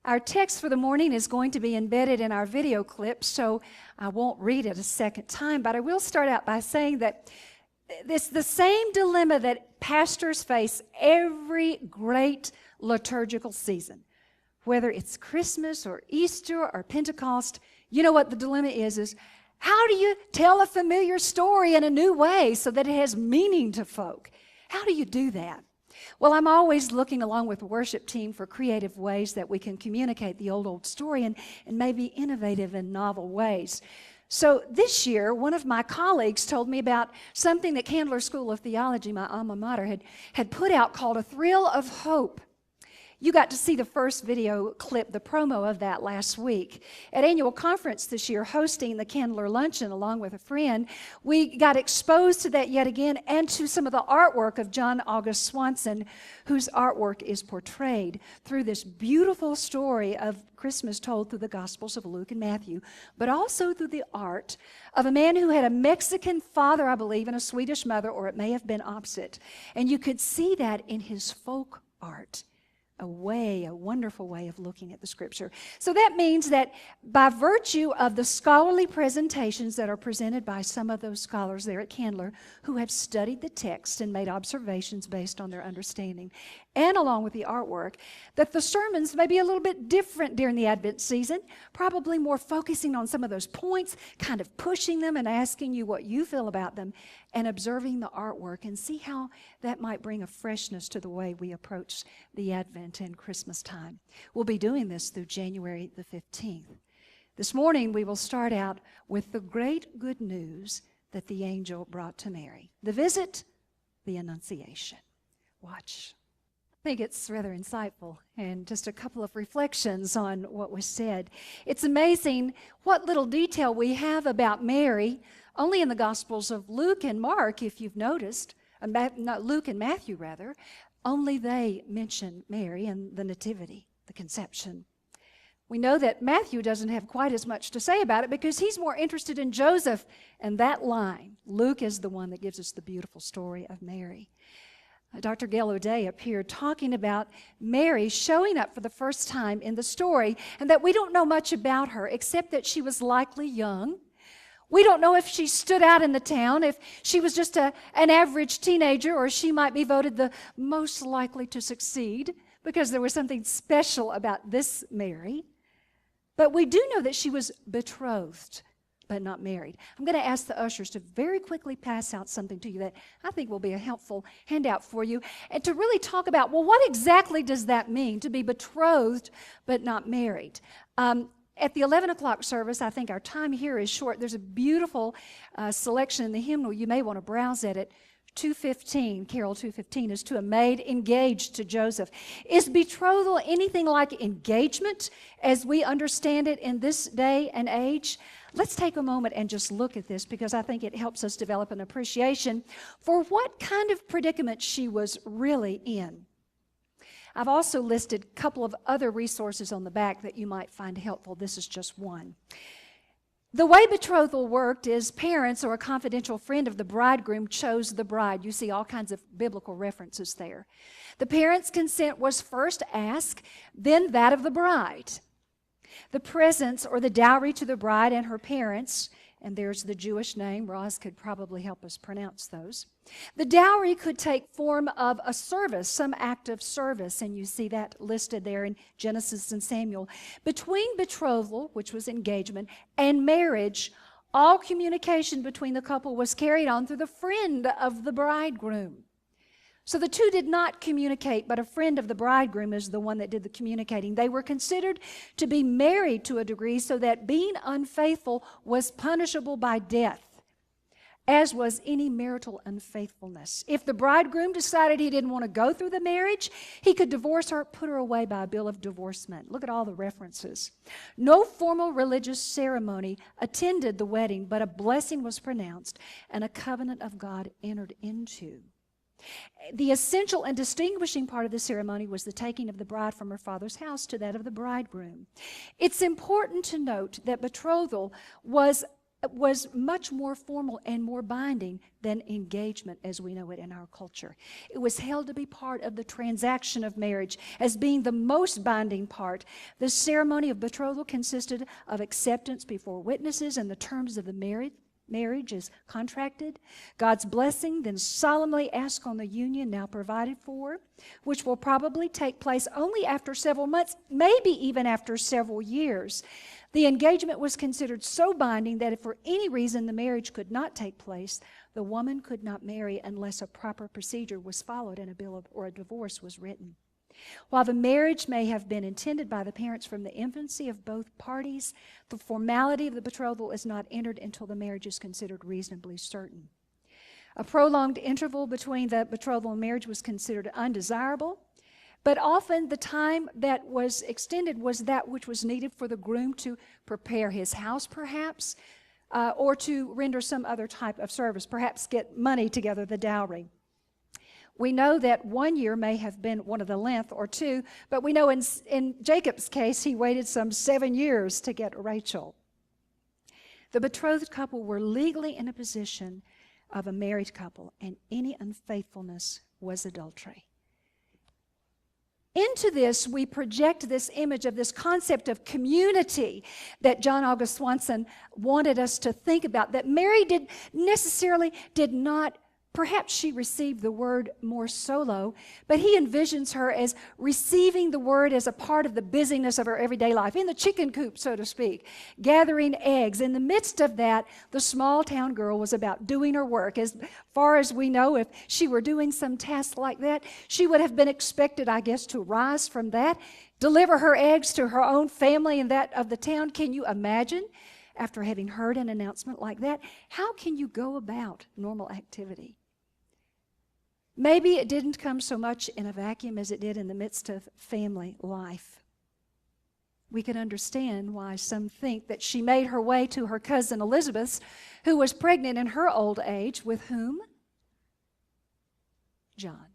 Our text for the morning is going to be embedded in our video clip, so I won't read it a second time, but I will start out by saying that it's the same dilemma that pastors face every great liturgical season. Whether it's Christmas or Easter or Pentecost, you know what the dilemma is how do you tell a familiar story in a new way so that it has meaning to folk? How do you do that? Well, I'm always looking along with the worship team for creative ways that we can communicate the old story and maybe innovative and novel ways. So this year, one of my colleagues told me about something that Candler School of Theology, my alma mater, had put out called A Thrill of Hope. You got to see the first video clip, the promo of that last week. At annual conference this year, hosting the Candler Luncheon along with a friend, we got exposed to that yet again and to some of the artwork of John August Swanson, whose artwork is portrayed through this beautiful story of Christmas told through the Gospels of Luke and Matthew, but also through the art of a man who had a Mexican father, I believe, and a Swedish mother, or it may have been opposite. And you could see that in his folk art. A wonderful way of looking at the Scripture. So that means that by virtue of the scholarly presentations that are presented by some of those scholars there at Candler who have studied the text and made observations based on their understanding, and along with the artwork, that the sermons may be a little bit different during the Advent season, probably more focusing on some of those points, kind of pushing them and asking you what you feel about them, and observing the artwork and see how that might bring a freshness to the way we approach the Advent and Christmas time. We'll be doing this through January the 15th. This morning we will start out with the great good news that the angel brought to Mary. The visit, the Annunciation. Watch. I think it's rather insightful, and just a couple of reflections on what was said. It's amazing what little detail we have about Mary, only in the Gospels of Luke and Mark, if you've noticed, not Luke and Matthew rather, only they mention Mary and the nativity, the conception. We know that Matthew doesn't have quite as much to say about it because he's more interested in Joseph and that line. Luke is the one that gives us the beautiful story of Mary. Dr. Gail O'Day appeared talking about Mary showing up for the first time in the story, and that we don't know much about her except that she was likely young. We don't know if she stood out in the town, if she was just an average teenager, or she might be voted the most likely to succeed because there was something special about this Mary. But we do know that she was betrothed, but not married. I'm going to ask the ushers to very quickly pass out something to you that I think will be a helpful handout for you, and to really talk about, well, what exactly does that mean, to be betrothed but not married? At the 11 o'clock service, I think our time here is short. There's a beautiful selection in the hymnal. You may want to browse at it. 2:15, Carol 2:15, is to a maid engaged to Joseph. Is betrothal anything like engagement as we understand it in this day and age? Let's take a moment and just look at this, because I think it helps us develop an appreciation for what kind of predicament she was really in. I've also listed a couple of other resources on the back that you might find helpful. This is just one. The way betrothal worked is parents or a confidential friend of the bridegroom chose the bride. You see all kinds of biblical references there. The parents' consent was first asked, then that of the bride. The presents or the dowry to the bride and her parents, and there's the Jewish name. Roz could probably help us pronounce those. The dowry could take form of a service, some act of service, and you see that listed there in Genesis and Samuel. Between betrothal, which was engagement, and marriage, all communication between the couple was carried on through the friend of the bridegroom. So the two did not communicate, but a friend of the bridegroom is the one that did the communicating. They were considered to be married to a degree so that being unfaithful was punishable by death, as was any marital unfaithfulness. If the bridegroom decided he didn't want to go through the marriage, he could divorce her, put her away by a bill of divorcement. Look at all the references. No formal religious ceremony attended the wedding, but a blessing was pronounced and a covenant of God entered into. The essential and distinguishing part of the ceremony was the taking of the bride from her father's house to that of the bridegroom. It's important to note that betrothal was was much more formal and more binding than engagement as we know it in our culture. It was held to be part of the transaction of marriage as being the most binding part. The ceremony of betrothal consisted of acceptance before witnesses and the terms of the marriage is contracted, God's blessing, then solemnly asked on the union now provided for, which will probably take place only after several months, maybe even after several years. The engagement was considered so binding that if for any reason the marriage could not take place, the woman could not marry unless a proper procedure was followed and a bill or a divorce was written. While the marriage may have been intended by the parents from the infancy of both parties, the formality of the betrothal is not entered until the marriage is considered reasonably certain. A prolonged interval between the betrothal and marriage was considered undesirable, but often the time that was extended was that which was needed for the groom to prepare his house, perhaps, or to render some other type of service, perhaps get money together, the dowry. We know that 1 year may have been one of the length, or 2, but we know in Jacob's case, he waited some 7 years to get Rachel. The betrothed couple were legally in a position of a married couple, and any unfaithfulness was adultery. Into this, we project this image of this concept of community that John August Swanson wanted us to think about, that Mary did not. Perhaps she received the word more solo, but he envisions her as receiving the word as a part of the busyness of her everyday life, in the chicken coop, so to speak, gathering eggs. In the midst of that, the small town girl was about doing her work. As far as we know, if she were doing some task like that, she would have been expected, I guess, to rise from that, deliver her eggs to her own family and that of the town. Can you imagine? After having heard an announcement like that, how can you go about normal activity? Maybe it didn't come so much in a vacuum as it did in the midst of family life. We can understand why some think that she made her way to her cousin Elizabeth, who was pregnant in her old age, with whom? John,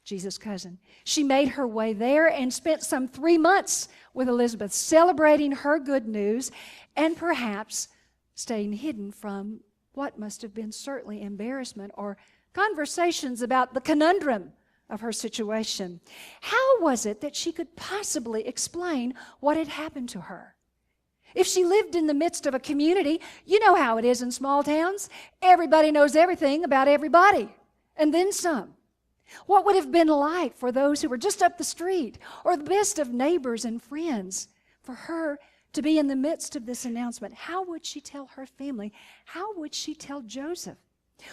Jesus' cousin. She made her way there and spent some 3 months with Elizabeth, celebrating her good news and perhaps staying hidden from what must have been certainly embarrassment or conversations about the conundrum of her situation. How was it that she could possibly explain what had happened to her? If she lived in the midst of a community, you know how it is in small towns. Everybody knows everything about everybody, and then some. What would it have been like for those who were just up the street, or the best of neighbors and friends, for her to be in the midst of this announcement? How would she tell her family? How would she tell Joseph?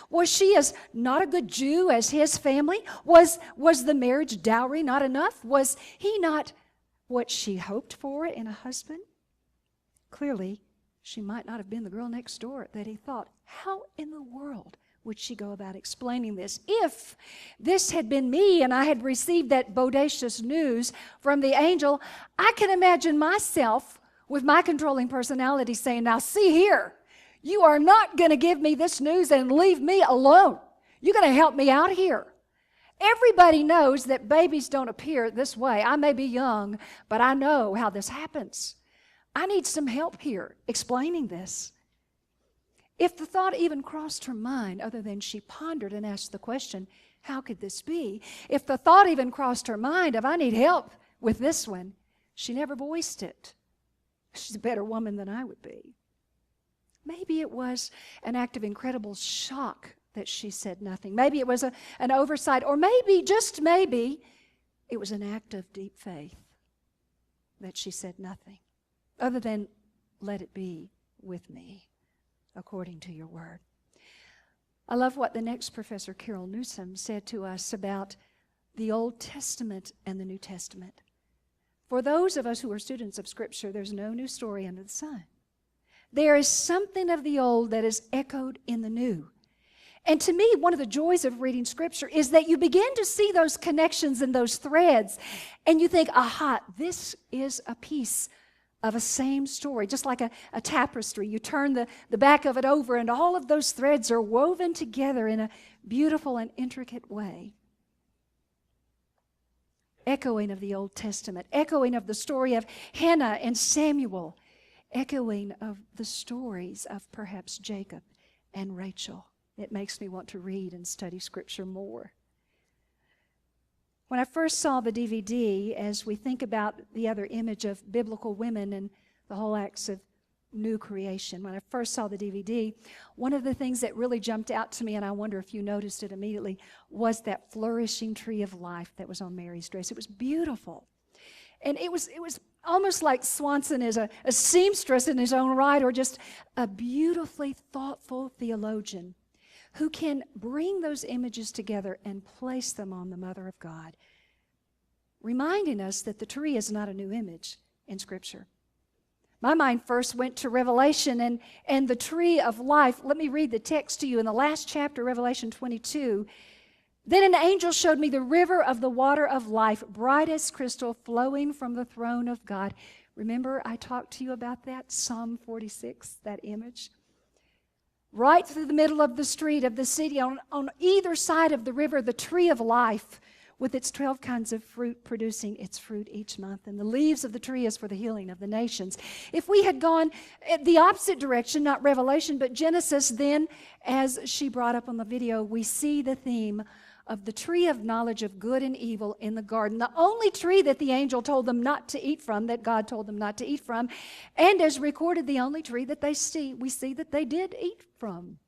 Was she as not a good Jew as his family? Was the marriage dowry not enough? Was he not what she hoped for in a husband? Clearly, she might not have been the girl next door that he thought. How in the world would she go about explaining this? If this had been me and I had received that bodacious news from the angel, I can imagine myself with my controlling personality saying, "Now see here, you are not going to give me this news and leave me alone. You're going to help me out here." Everybody knows that babies don't appear this way. I may be young, but I know how this happens. I need some help here explaining this. If the thought even crossed her mind, other than she pondered and asked the question, how could this be? If the thought even crossed her mind of, I need help with this one, she never voiced it. She's a better woman than I would be. Maybe it was an act of incredible shock that she said nothing. Maybe it was an oversight, or maybe, just maybe, it was an act of deep faith that she said nothing, other than, let it be with me, according to your word. I love what the next Professor Carol Newsom said to us about the Old Testament and the New Testament. For those of us who are students of Scripture, there's no new story under the sun. There is something of the old that is echoed in the new. And to me, one of the joys of reading Scripture is that you begin to see those connections and those threads, and you think, aha, this is a piece of a same story, just like a tapestry. You turn the back of it over, and all of those threads are woven together in a beautiful and intricate way. Echoing of the Old Testament, echoing of the story of Hannah and Samuel, echoing of the stories of perhaps Jacob and Rachel. It makes me want to read and study Scripture more. When I first saw the DVD, as we think about the other image of biblical women and the whole acts of new creation, when I first saw the DVD, one of the things that really jumped out to me, and I wonder if you noticed it immediately, was that flourishing tree of life that was on Mary's dress. It was beautiful. And it was almost like Swanson is a seamstress in his own right, or just a beautifully thoughtful theologian who can bring those images together and place them on the Mother of God, reminding us that the tree is not a new image in Scripture. My mind first went to Revelation and the tree of life. Let me read the text to you in the last chapter, Revelation 22. Then an angel showed me the river of the water of life, bright as crystal, flowing from the throne of God. Remember I talked to you about that? Psalm 46, that image. Right through the middle of the street of the city, on either side of the river, the tree of life, with its 12 kinds of fruit, producing its fruit each month. And the leaves of the tree is for the healing of the nations. If we had gone the opposite direction, not Revelation, but Genesis, then, as she brought up on the video, we see the theme of the tree of knowledge of good and evil in the garden, the only tree that the angel told them not to eat from, that God told them not to eat from, and as recorded, the only tree that we see that they did eat from.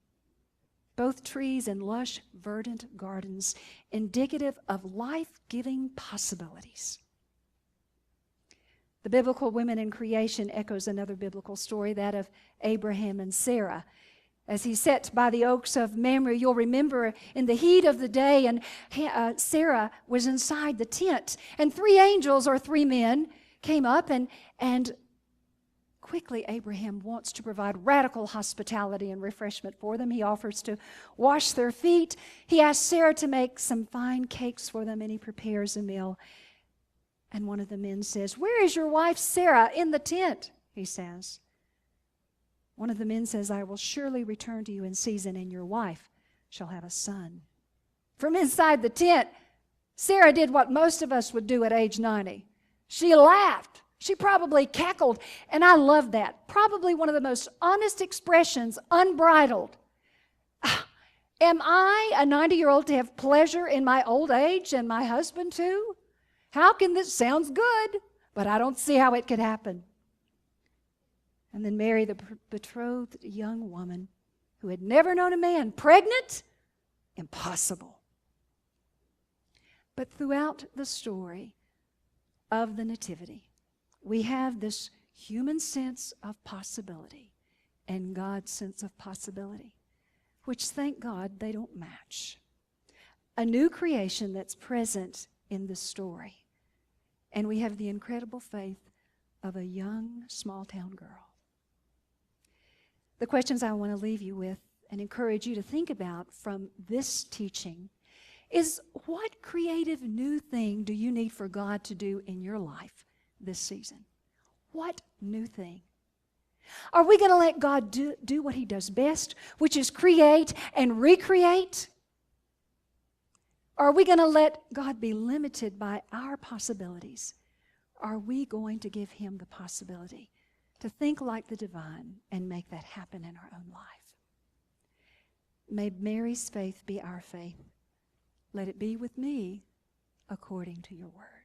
Both trees in lush, verdant gardens, indicative of life-giving possibilities. The biblical women in creation echoes another biblical story, that of Abraham and Sarah. As he sat by the oaks of Mamre, you'll remember in the heat of the day, and Sarah was inside the tent, and 3 angels or 3 men came up, and quickly Abraham wants to provide radical hospitality and refreshment for them. He offers to wash their feet. He asks Sarah to make some fine cakes for them, and he prepares a meal. And one of the men says, "Where is your wife Sarah?" "In the tent," he says. One of the men says, "I will surely return to you in season, and your wife shall have a son." From inside the tent, Sarah did what most of us would do at age 90. She laughed. She probably cackled, and I love that. Probably one of the most honest expressions, unbridled. Am I, a 90-year-old, to have pleasure in my old age, and my husband too? How can this? Sounds good, but I don't see how it could happen. And then Mary, the betrothed young woman who had never known a man, pregnant? Impossible. But throughout the story of the Nativity, we have this human sense of possibility and God's sense of possibility, which, thank God, they don't match. A new creation that's present in the story. And we have the incredible faith of a young, small-town girl. The questions I want to leave you with and encourage you to think about from this teaching is, what creative new thing do you need for God to do in your life this season? What new thing? Are we going to let God do what He does best, which is create and recreate? Are we going to let God be limited by our possibilities? Are we going to give Him the possibility to think like the divine and make that happen in our own life? May Mary's faith be our faith. Let it be with me according to your word.